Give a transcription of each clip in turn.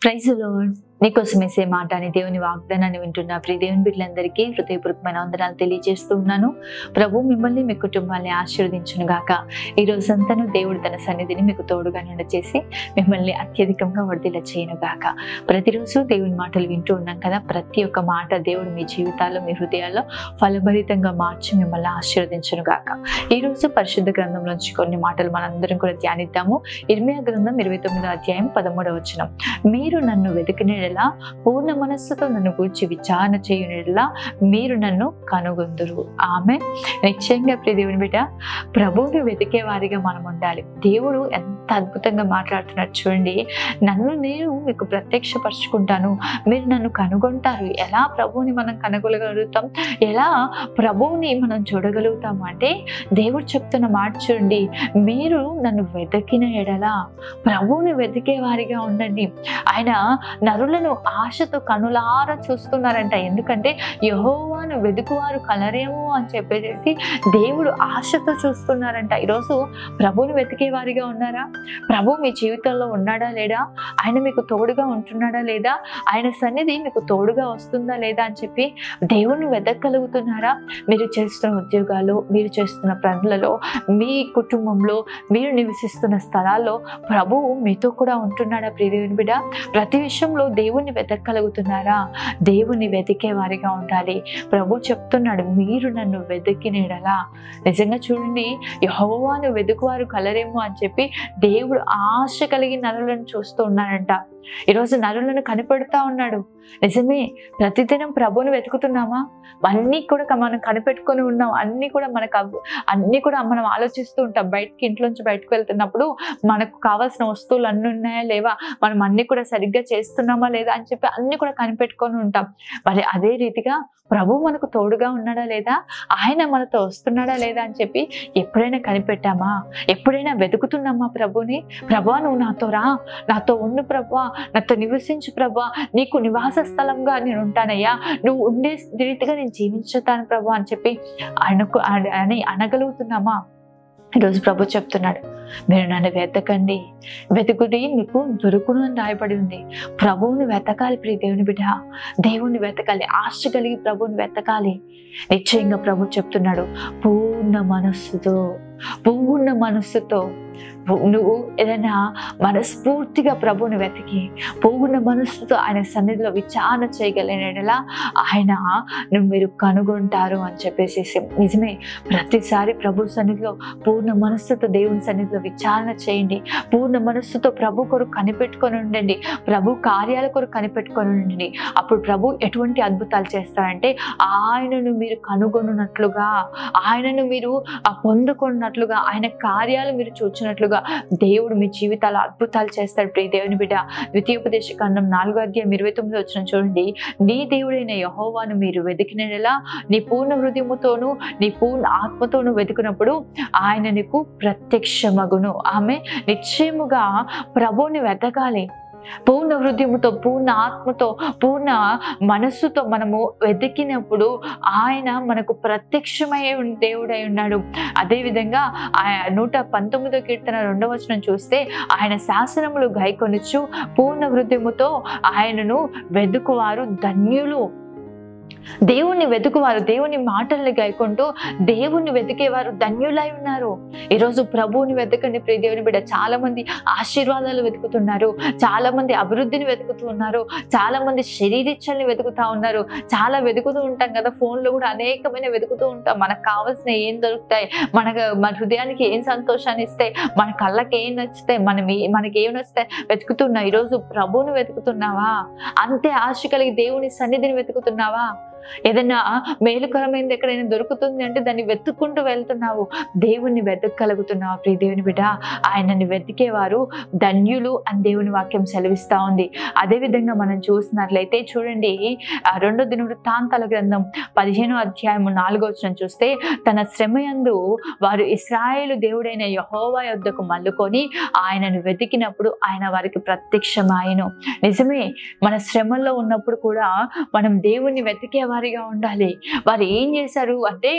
Praise the lord. నీకోసమేసే మాట అని దేవుని వాగ్దానాన్ని వింటున్న ప్రియ దేవుని బిడ్డలందరికీ హృదయపూర్వకమైన వందనాలు తెలియజేస్తూ ఉన్నాను. ప్రభు మిమ్మల్ని మీ కుటుంబాన్ని ఆశీర్వదించును గాక. ఈ రోజంతాను దేవుడు తన సన్నిధిని మీకు తోడుగా చేసి మిమ్మల్ని అత్యధికంగా వర్ధిల్ల చేయను గాక. ప్రతిరోజు దేవుని మాటలు వింటూ ఉన్నాం కదా, ప్రతి ఒక్క మాట దేవుడు మీ జీవితాల్లో మీ హృదయాల్లో ఫలభరితంగా మార్చి మిమ్మల్ని ఆశీర్వదించును గాక. ఈ రోజు పరిశుద్ధ గ్రంథంలోంచి కొన్ని మాటలు మనందరం కూడా ధ్యానిద్దాము. ఇర్మియా గ్రంథం 29వ అధ్యాయం 13వ వచనం. మీరు నన్ను వెతికిన పూర్ణ మనస్సుతో నన్ను గూర్చి విచారణ చేయునేలా మీరు నన్ను కనుగొందురు. ఆమె నిశ్చయంగా ప్రియ దేవుని బిడ్డ, ప్రభువుని వెతికే వారిగా మనం ఉండాలి. దేవుడు ఎంత అద్భుతంగా మాట్లాడుతున్నారు చూడండి. నన్ను నేను మీకు ప్రత్యక్షపరుచుకుంటాను, మీరు నన్ను కనుగొంటారు. ఎలా ప్రభువుని మనం కనుగొనగలుగుతాం, ఎలా ప్రభువుని మనం చూడగలుగుతాం అంటే దేవుడు చెప్తున్న మాట చూడండి. మీరు నన్ను వెతికిన ఎడల, ప్రభువుని వెతికే వారిగా ఉండండి. ఆయన నరులను ఆశతో కనులారా చూస్తున్నారంట. ఎందుకంటే యెహోవాను వెతుకువారు కలరేమో అని చెప్పేసి దేవుడు ఆశతో చూస్తున్నారంట. ఈరోజు ప్రభువుని వెతికే వారిగా ఉన్నారా? ప్రభు మీ జీవితంలో ఉన్నాడా లేడా? ఆయన మీకు తోడుగా ఉంటున్నాడా లేదా? ఆయన సన్నిధి మీకు తోడుగా వస్తుందా లేదా అని చెప్పి దేవుణ్ణి వెతకగలుగుతున్నారా? మీరు చేస్తున్న ఉద్యోగాలు, మీరు చేస్తున్న పనులలో, మీ కుటుంబంలో, మీరు నివసిస్తున్న స్థలాల్లో ప్రభువు మీతో కూడా ఉంటున్నాడా? ప్రియ దేవుని బిడ్డ, ప్రతి విషయంలో దేవుణ్ణి వెతకగలుగుతున్నారా? దేవుణ్ణి వెతికే వారిగా ఉండాలి. ప్రభు చెప్తున్నాడు, మీరు నన్ను వెతికినలా. నిజంగా చూడండి, యెహోవాను వెతుకువారు కలరేమో అని చెప్పి దేవుడు ఆశ కలిగి నరులను చూస్తూ ఉన్నాడంట. ఈరోజు నరులను కనిపెడతా ఉన్నాడు. నిజమే, ప్రతిదినం ప్రభువుని వెతుకుతున్నామా? అన్నీ కూడా మనం కనిపెట్టుకొని ఉన్నాం. అన్నీ కూడా మనం ఆలోచిస్తూ ఉంటాం. ఇంట్లోంచి బయటకు వెళ్తున్నప్పుడు మనకు కావాల్సిన వస్తువులు అన్నీ ఉన్నాయా లేవా, మనం అన్నీ కూడా సరిగ్గా చేస్తున్నామా లేదా అని చెప్పి అన్నీ కూడా కనిపెట్టుకొని ఉంటాం. మరి అదే రీతిగా ప్రభు మనకు తోడుగా ఉన్నాడా లేదా, ఆయన మనతో వస్తున్నాడా లేదా అని చెప్పి ఎప్పుడైనా కనిపెట్టామా? ఎప్పుడైనా వెతుకుతున్నామా ప్రభుని? ప్రభా, నువ్వు నాతో రా, నాతో ఉండు ప్రభా, నాతో నివసించు ప్రభా, నీకు నివాస స్థలంగా నేను ఉంటానయ్యా, నువ్వు ఉండే రీతిగా నేను జీవించుతాను ప్రభా అని చెప్పి అనగలుగుతున్నామా? ఈరోజు ప్రభు చెప్తున్నాడు, మీరు నన్ను వెతకండి, వెతుకుడి మీకు దొరుకును అని రాయబడి ఉంది. ప్రభువుని వెతకాలి ప్రియ దేవుని బిడ్డ, దేవుణ్ణి వెతకాలి, ఆశ కలిగి ప్రభువుని వెతకాలి. నిశ్చయంగా ప్రభు చెప్తున్నాడు, పూర్ణ మనస్సుతో నువ్వు ఏదైనా మనస్ఫూర్తిగా ప్రభువుని వెతికి పూర్ణ మనస్సుతో ఆయన సన్నిధిలో విచారణ చేయగలిగినలా ఆయన మీరు కనుగొంటారు అని చెప్పేసి. నిజమే, ప్రతిసారి ప్రభు సన్నిధిలో పూర్ణ మనస్సుతో దేవుని సన్నిధిలో విచారణ చేయండి. పూర్ణ మనస్సుతో ప్రభు కొరకు కనిపెట్టుకొని ఉండండి. ప్రభు కార్యాల కొరకు కనిపెట్టుకొని ఉండండి. అప్పుడు ప్రభు ఎటువంటి అద్భుతాలు చేస్తారంటే, ఆయనను మీరు కనుగొనున్నట్లుగా, ఆయనను మీరు పొందుకున్నట్లుగా, ఆయన కార్యాలు మీరు చూచినట్లుగా దేవుడు మీ జీవితాలు అద్భుతాలు చేస్తాడు. ప్రియ దేవుని బిడ్డ, ద్వితీయోపదేశకాండం 4వ అధ్యాయం 29వ వచనం చూడండి. నీ దేవుడైన యెహోవాను మీరు వెతికినలా, నీ పూర్ణ హృదయముతోను నీ పూర్ణ ఆత్మతోను వెతికినప్పుడు ఆయన నీకు ప్రత్యక్షమగును. ఆమె నిశ్చయముగా ప్రభువుని వెతకాలి. పూర్ణ హృదయముతో, పూర్ణ ఆత్మతో, పూర్ణ మనస్సుతో మనము వెతికినప్పుడు ఆయన మనకు ప్రత్యక్షమయ్యే దేవుడై ఉన్నాడు. అదేవిధంగా 119వ కీర్తన 2వ వచనం చూస్తే, ఆయన శాసనములు గైకొనుచు పూర్ణ హృదయముతో ఆయనను వెతుకువారు ధన్యులు. దేవుణ్ణి వెతుకువారు, దేవుని మాటల్ని గాయకుంటూ దేవుణ్ణి వెతికేవారు ధన్యులై ఉన్నారు. ఈరోజు ప్రభువుని వెతకండి ప్రియ దేవుని బిడ్డ. చాలా మంది ఆశీర్వాదాలు వెతుకుతున్నారు, చాలా మంది అభివృద్ధిని వెతుకుతున్నారు, చాలా మంది శరీరిచ్చల్ని వెతుకుతా ఉన్నారు. చాలా వెతుకుతూ ఉంటాం కదా, ఫోన్లో కూడా అనేకమైన వెతుకుతూ ఉంటాం. మనకు కావాల్సిన ఏం దొరుకుతాయి, మన హృదయానికి ఏం సంతోషాన్ని ఇస్తాయి, మన కళ్ళకి ఏం నచ్చుతాయి, మనకి ఏం నచ్చుతాయి వెతుకుతున్నావు. ఈరోజు ప్రభువుని వెతుకుతున్నావా? అంతే ఆశ కలిగి దేవుని సన్నిధిని వెతుకుతున్నావా? ఏదైనా మేలుకరమైనది ఎక్కడైనా దొరుకుతుంది అంటే దాన్ని వెతుక్కుంటూ వెళ్తున్నావు. దేవుణ్ణి వెతకగలుగుతున్నావు ప్రియ దేవుని బిడ్డ. ఆయనని వెతికేవారు ధన్యులు అని దేవుని వాక్యం సెలవిస్తా ఉంది. అదేవిధంగా మనం చూసినట్లయితే చూడండి, 2వ దినవృత్తాంతాల గ్రంథం 15వ అధ్యాయం 4వ వచనం చూస్తే, తన శ్రమయందు వారు ఇశ్రాయేలు దేవుడైన యెహోవా యొద్దకు మల్లుకొని ఆయనను వెతికినప్పుడు ఆయన వారికి ప్రత్యక్షమాయెను. నిజమే, మన శ్రమల్లో ఉన్నప్పుడు కూడా మనం దేవుణ్ణి వెతికే వారిగా ఉండాలి. వారు ఏం చేశారు అంటే,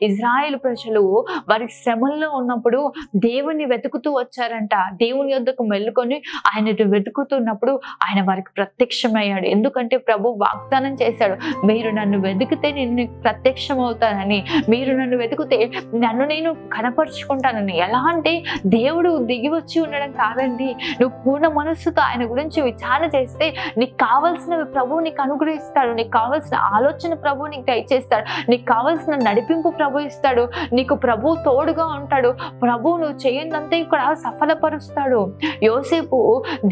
ఇజ్రాయేల్ ప్రజలు వారి శ్రమల్లో ఉన్నప్పుడు దేవుణ్ణి వెతుకుతూ వచ్చారంట. దేవుని యొద్దకు మెల్లుకొని ఆయన వెతుకుతున్నప్పుడు ఆయన వారికి ప్రత్యక్షమయ్యాడు. ఎందుకంటే ప్రభు వాగ్దానం చేశాడు, మీరు నన్ను వెతికితే నేను ప్రత్యక్షం అవుతానని, మీరు నన్ను వెతికితే నన్ను నేను కనపరుచుకుంటానని. ఎలా అంటే దేవుడు దిగి వచ్చి ఉండడం కాదండి, నువ్వు పూర్ణ మనస్సుతో ఆయన గురించి విచారణ చేస్తే నీకు కావాల్సినవి ప్రభువు నీకు అనుగ్రహిస్తాడు. నీకు కావాల్సిన ఆలోచన ప్రభువు నీకు దయచేస్తాడు. నీకు కావాల్సిన నడిపింపు ప్రభు ఇస్తాడు. నీకు ప్రభు తోడుగా ఉంటాడు. ప్రభు నువ్వు చేయనంతా ఇక్కడ సఫలపరుస్తాడు. యోసేపు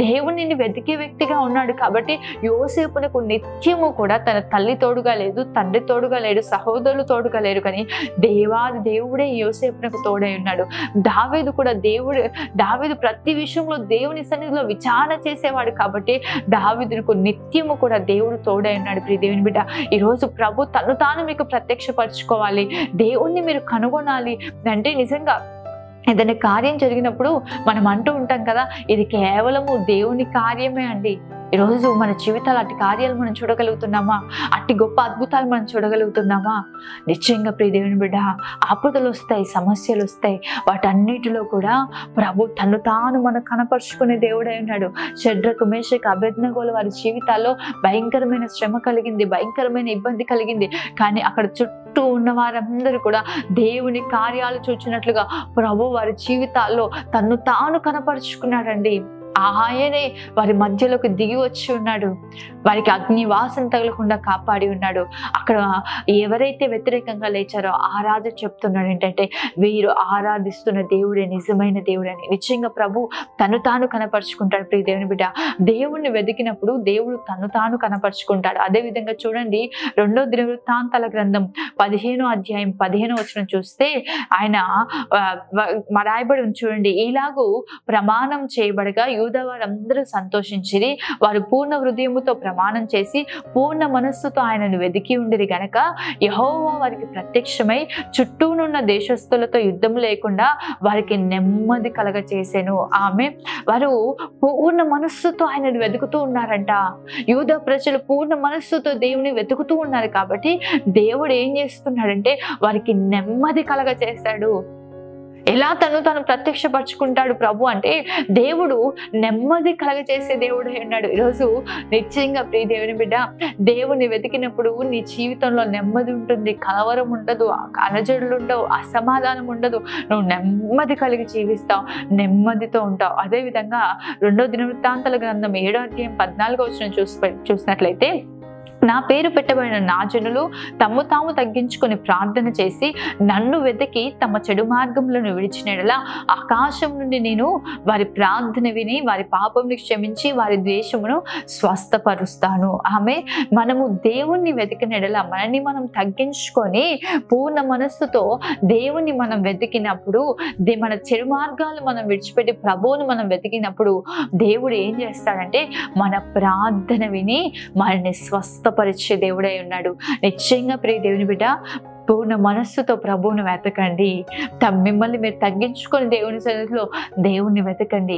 దేవునిని వెతికే వ్యక్తిగా ఉన్నాడు కాబట్టి యోసేపునకు నిత్యము కూడా తన తల్లి తోడుగా లేదు, తండ్రి తోడుగా లేడు, సహోదరులు తోడుగా లేరు, కానీ దేవాది దేవుడే యోసేపునకు తోడై ఉన్నాడు. దావీదు కూడా దావీదు ప్రతి విషయంలో దేవుని సన్నిధిలో విచారణ చేసేవాడు కాబట్టి దావీదుకు నిత్యము కూడా దేవుడు తోడై ఉన్నాడు. ప్రియ దేవుని బిడ్డ, ఈరోజు ప్రభు తను తాను మీకు ప్రత్యక్షపరచుకోవాలి, దేవుణ్ణి మీరు కనుగొనాలి అంటే నిజంగా ఏదైనా కార్యం జరిగినప్పుడు మనం అంటూ ఉంటాం కదా, ఇది కేవలము దేవుని కార్యమే అండి. ఈరోజు మన జీవితాలు అట్టి కార్యాలు మనం చూడగలుగుతున్నామా? అట్టి గొప్ప అద్భుతాలు మనం చూడగలుగుతున్నామా? నిశ్చయంగా ప్రియ దేవుని బిడ్డ, ఆపదలు వస్తాయి, సమస్యలు వస్తాయి, వాటన్నిటిలో కూడా ప్రభు తను తాను మనకు కనపరుచుకునే దేవుడై ఉన్నాడు. షడ్రకు మేషకు అబేద్నెగోల వారి జీవితాల్లో భయంకరమైన శ్రమ కలిగింది, భయంకరమైన ఇబ్బంది కలిగింది, కానీ అక్కడ చుట్టూ ఉన్న వారందరూ కూడా దేవుని కార్యాలు చూచినట్లుగా ప్రభు వారి జీవితాల్లో తను తాను కనపరుచుకున్నాడండి. ఆయనే వారి మధ్యలోకి దిగి వచ్చి ఉన్నాడు, వారికి అగ్ని వాసన తగలకుండా కాపాడి ఉన్నాడు. అక్కడ ఎవరైతే వ్యతిరేకంగా లేచారో ఆ రాజు చెప్తున్నాడు ఏంటంటే, వీరు ఆరాధిస్తున్న దేవుడే నిజమైన దేవుడు అని. నిశ్చయంగా ప్రభు తను తాను కనపరుచుకుంటాడు. ప్రియ దేవుని బిడ్డ, దేవుణ్ణి వెతికినప్పుడు దేవుడు తను తాను కనపరుచుకుంటాడు. అదేవిధంగా చూడండి, 2వ దినవృత్తాంతాల గ్రంథం 15వ అధ్యాయం 15వ వచనం చూస్తే ఆయన రాయబడి ఉంది చూడండి, ఇలాగూ ప్రమాణం చేయబడగా యూదా వారందరూ సంతోషించిరి. వారు పూర్ణ హృదయముతో ప్రమాణం చేసి పూర్ణ మనస్సుతో ఆయనను వెతికి ఉండిరి గనక యెహోవా వారికి ప్రత్యక్షమై చుట్టూనున్న దేశస్థులతో యుద్ధం లేకుండా వారికి నెమ్మది కలగచేసెను. వారు పూర్ణ మనస్సుతో ఆయనను వెతుకుతూ ఉన్నారంట. యూదా ప్రజలు పూర్ణ మనస్సుతో దేవుని వెతుకుతూ ఉన్నారు కాబట్టి దేవుడు ఏం చేస్తున్నాడంటే వారికి నెమ్మది కలగచేశాడు. ఎలా తను ప్రత్యక్షపరచుకుంటాడు ప్రభు అంటే, దేవుడు నెమ్మది కలగచేసే దేవుడు ఉన్నాడు. ఈరోజు నిశ్చయంగా ప్రియ దేవుని బిడ్డ, దేవుని వెతికినప్పుడు నీ జీవితంలో నెమ్మది ఉంటుంది, కలవరం ఉండదు, అలజడులు ఉండవు, అసమాధానం ఉండదు. నువ్వు నెమ్మది కలిగి జీవిస్తావు, నెమ్మదితో ఉంటావు. అదేవిధంగా 2వ దినవృత్తాంతాల గ్రంథం 7వ అధ్యాయం 14వ వచనం చూసినట్లయితే, నా పేరు పెట్టబడిన నా జనులు తమ్ము తాము తగ్గించుకొని ప్రార్థన చేసి నన్ను వెతికి తమ చెడు మార్గములను విడిచినలా ఆకాశం నుండి నేను వారి ప్రార్థన విని వారి పాపమును క్షమించి వారి ద్వేషమును స్వస్థపరుస్తాను. మనము దేవుణ్ణి వెతికినలా మనల్ని మనం తగ్గించుకొని పూర్ణ మనస్సుతో దేవుణ్ణి మనం వెతికినప్పుడు, మన చెడు మార్గాలు మనం విడిచిపెట్టి ప్రభువును మనం వెతికినప్పుడు దేవుడు ఏం చేస్తాడంటే మన ప్రార్థన విని మనల్ని స్వస్థపరిచే దేవుడై ఉన్నాడు. నిశ్చయంగా ప్రియ దేవుని బిడ్డ, పూర్ణ మనస్సుతో ప్రభువును వెతకండి. మిమ్మల్ని మీరు తగ్గించుకొని దేవుని సన్నిధిలో దేవుణ్ణి వెతకండి.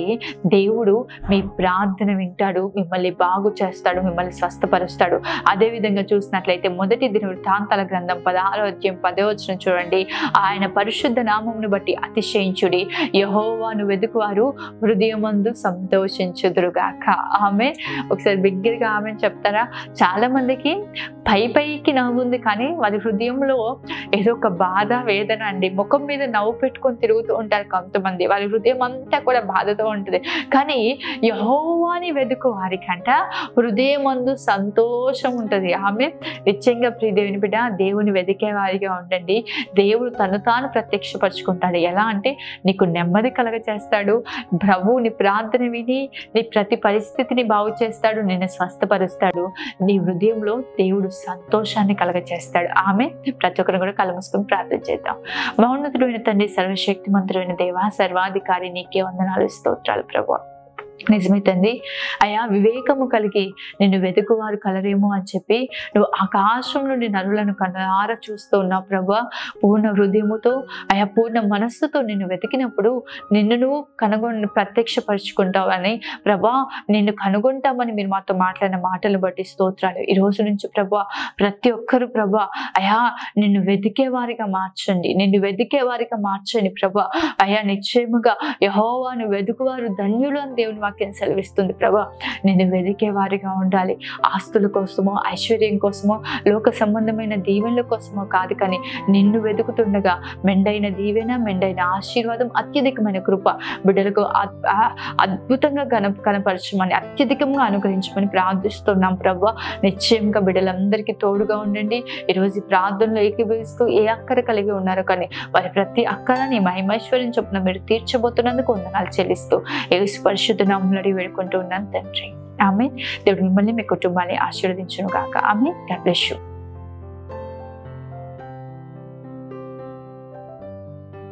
దేవుడు మీ ప్రార్థన వింటాడు, మిమ్మల్ని బాగు చేస్తాడు, మిమ్మల్ని స్వస్థపరుస్తాడు. అదేవిధంగా చూసినట్లయితే 1వ దినవృత్తాంతాల గ్రంథం 16వ అధ్యాయం 10వ వచనం చూడండి, ఆయన పరిశుద్ధ నామమును బట్టి అతిశయించుడి, యెహోవాను వెతుకువారు హృదయమందు సంతోషించుదురుగాక. ఒకసారి బిగ్గరగా ఆమె చెప్తారా? చాలా మందికి పైకి నవ్వుంది కానీ వారి హృదయంలో ఏదో ఒక బాధ, వేదన అండి. ముఖం మీద నవ్వు పెట్టుకొని తిరుగుతూ ఉంటారు కొంతమంది, వారి హృదయం అంతా కూడా బాధతో ఉంటుంది. కానీ యెహోవాని వెతుకు వారికంట హృదయమందు సంతోషం ఉంటుంది. నిశ్చయంగా ప్రియ దేవుని బిడ్డ, దేవుని వెతికే వారిగా ఉండండి. దేవుడు తను తాను ప్రత్యక్షపరుచుకుంటాడు. ఎలా అంటే నీకు నెమ్మది కలగ చేస్తాడు. ప్రభు నీ ప్రార్థన విని నీ ప్రతి పరిస్థితిని బాగు చేస్తాడు, నిన్ను స్వస్థపరుస్తాడు. నీ హృదయంలో దేవుడు సంతోషాన్ని కలగ చేస్తాడు. ప్రతి ఒక్కరు కూడా కళ్ళు మూసుకొని ప్రార్థన చేద్దాం. మహోన్నతుడైన తండ్రి, సర్వశక్తిమంతుడైన దేవా, సర్వాధికారి, నీకే వందనాలు, స్తోత్రాలు ప్రభువా. నిజమే తండ్రి. అయా వివేకము కలిగి నిన్ను వెతుకువారు కలరేమో అని చెప్పి నువ్వు ఆకాశం నుండి నరులను కనులారా చూస్తూ ఉన్నావు ప్రభా. పూర్ణ హృదయముతో అయా పూర్ణ మనస్సుతో నిన్ను వెతికినప్పుడు నిన్ను నువ్వు ప్రత్యక్షపరుచుకుంటావని ప్రభా, నిన్ను కనుగొంటామని మీరు మాతో మాట్లాడిన మాటలు బట్టి స్తోత్రాలు. ఈ రోజు నుంచి ప్రభా ప్రతి ఒక్కరు ప్రభా అయా నిన్ను వెతికే వారిగా మార్చండి, నిన్ను వెతికే వారిగా మార్చండి ప్రభా. అయా నిశ్చయముగా యెహోవాను వెతుకువారు ధన్యులు అని దేవుని వాక్యం సెలవిస్తుంది ప్రభా. నిన్ను వెతికే వారిగా ఉండాలి. ఆస్తుల కోసమో ఐశ్వర్యం కోసమో లోక సంబంధమైన దీవెనల కోసమో కాదు, కానీ నిన్ను వెతుకుతుండగా మెండైన దీవెన, మెండైన ఆశీర్వాదం, అత్యధికమైన కృప బిడ్డలకు అద్భుతంగా కనపరచమని, అత్యధికంగా అనుగ్రహించమని ప్రార్థిస్తున్నాం ప్రభా. నిశ్చయంగా బిడ్డలందరికీ తోడుగా ఉండండి. ఈరోజు ప్రార్థనలో ఏకీభవిస్తూ ఏ అక్కర కలిగి ఉన్నారో కానీ వారి ప్రతి అక్కరని మహిమైశ్వర్యం చొప్పున మీరు తీర్చబోతున్నందుకు వందనాలు చెల్లిస్తూ యేసు పరిశుద్ధ నామములో అడిగి వేడుకుంటూ ఉన్నాను తండ్రి. ఆమేన్. దేవుడు మిమ్మల్ని మీ కుటుంబాన్ని ఆశీర్వదించును గాక. ఆమేన్. God bless you.